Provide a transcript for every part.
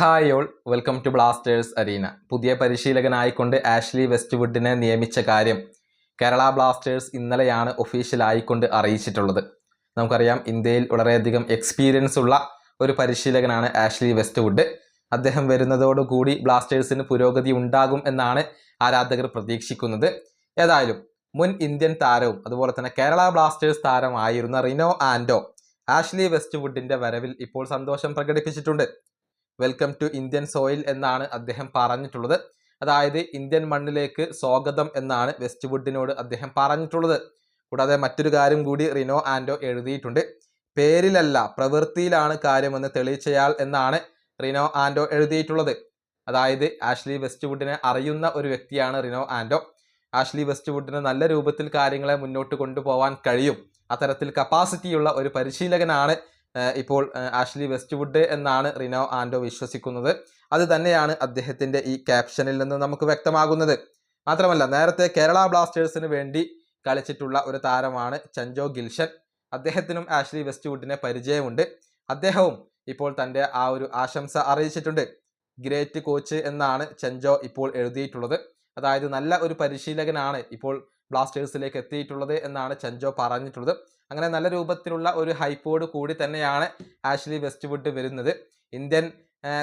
Hi all, welcome to Blasters arena. പുതിയ പരിശീലകനായിക്കൊണ്ട് Ashley വെസ്റ്റ്വുഡിനെ നിയമിച്ച കാര്യം കേരള ബ്ലാസ്റ്റേഴ്സ് ഇന്നലെയാണ് ഒഫീഷ്യലായിക്കൊണ്ട് അറിയിച്ചിട്ടുള്ളത്. നമുക്കറിയാം, ഇന്ത്യയിൽ വളരെയധികം എക്സ്പീരിയൻസ് ഉള്ള ഒരു പരിശീലകനാണ് ആഷ്ലി വെസ്റ്റ്വുഡ്. അദ്ദേഹം വരുന്നതോടുകൂടി ബ്ലാസ്റ്റേഴ്സിന് പുരോഗതി ഉണ്ടാകും എന്നാണ് ആരാധകർ പ്രതീക്ഷിക്കുന്നത്. ഏതായാലും മുൻ ഇന്ത്യൻ താരവും അതുപോലെ തന്നെ കേരള ബ്ലാസ്റ്റേഴ്സ് താരമായിരുന്ന റിനോ ആൻഡോ ആഷ്ലി വെസ്റ്റ്വുഡിന്റെ വരവിൽ ഇപ്പോൾ സന്തോഷം പ്രകടിപ്പിച്ചിട്ടുണ്ട്. വെൽക്കം ടു ഇന്ത്യൻ സോയിൽ എന്നാണ് അദ്ദേഹം പറഞ്ഞിട്ടുള്ളത്. അതായത് ഇന്ത്യൻ മണ്ണിലേക്ക് സ്വാഗതം എന്നാണ് വെസ്റ്റ്വുഡിനോട് അദ്ദേഹം പറഞ്ഞിട്ടുള്ളത്. കൂടാതെ മറ്റൊരു കാര്യം കൂടി റിനോ ആൻഡോ എഴുതിയിട്ടുണ്ട്. പേരിലല്ല പ്രവൃത്തിയിലാണ് കാര്യമെന്ന് തെളിയിച്ചയാൾ എന്നാണ് റിനോ ആൻഡോ എഴുതിയിട്ടുള്ളത്. അതായത് ആഷ്ലി വെസ്റ്റ്വുഡിനെ അറിയുന്ന ഒരു വ്യക്തിയാണ് റിനോ ആൻഡോ. ആഷ്ലി വെസ്റ്റ്വുഡിന് നല്ല രൂപത്തിൽ കാര്യങ്ങളെ മുന്നോട്ട് കൊണ്ടുപോകാൻ കഴിയും, അത്തരത്തിൽ കപ്പാസിറ്റിയുള്ള ഒരു പരിശീലകനാണ് ഇപ്പോൾ ആഷ്ലി വെസ്റ്റ്വുഡ് എന്നാണ് റിനോ ആൻഡോ വിശ്വസിക്കുന്നത്. അത് തന്നെയാണ് അദ്ദേഹത്തിന്റെ ഈ ക്യാപ്ഷനിൽ നിന്ന് നമുക്ക് വ്യക്തമാകുന്നത്. മാത്രമല്ല, നേരത്തെ കേരള ബ്ലാസ്റ്റേഴ്സിന് വേണ്ടി കളിച്ചിട്ടുള്ള ഒരു താരമാണ് ചഞ്ചോ ഗിൽഷൻ. അദ്ദേഹത്തിനും ആഷ്ലി വെസ്റ്റ്വുഡിനെ പരിചയമുണ്ട്. അദ്ദേഹവും ഇപ്പോൾ തൻ്റെ ആ ഒരു ആശംസ അറിയിച്ചിട്ടുണ്ട്. ഗ്രേറ്റ് കോച്ച് എന്നാണ് ചഞ്ചോ ഇപ്പോൾ എഴുതിയിട്ടുള്ളത്. അതായത് നല്ല ഒരു പരിശീലകനാണ് ഇപ്പോൾ ബ്ലാസ്റ്റേഴ്സിലേക്ക് എത്തിയിട്ടുള്ളത് എന്നാണ് ചഞ്ചോ പറഞ്ഞിട്ടുള്ളത്. അങ്ങനെ നല്ല രൂപത്തിലുള്ള ഒരു ഹൈപ്പോട് കൂടി തന്നെയാണ് ആഷ്ലി വെസ്റ്റ്വുഡ് വരുന്നത്. ഇന്ത്യൻ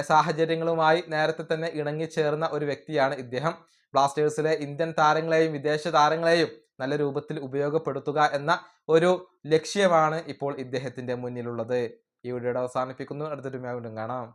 സാഹചര്യങ്ങളുമായി നേരത്തെ തന്നെ ഇണങ്ങിച്ചേർന്ന ഒരു വ്യക്തിയാണ് ഇദ്ദേഹം. ബ്ലാസ്റ്റേഴ്സിലെ ഇന്ത്യൻ താരങ്ങളെയും വിദേശ താരങ്ങളെയും നല്ല രൂപത്തിൽ ഉപയോഗപ്പെടുത്തുക എന്ന ഒരു ലക്ഷ്യമാണ് ഇപ്പോൾ ഇദ്ദേഹത്തിന്റെ മുന്നിലുള്ളത്. ഈ വീഡിയോ അവസാനിപ്പിക്കുന്നു. അടുത്തൊരു വീണ്ടും കാണാം.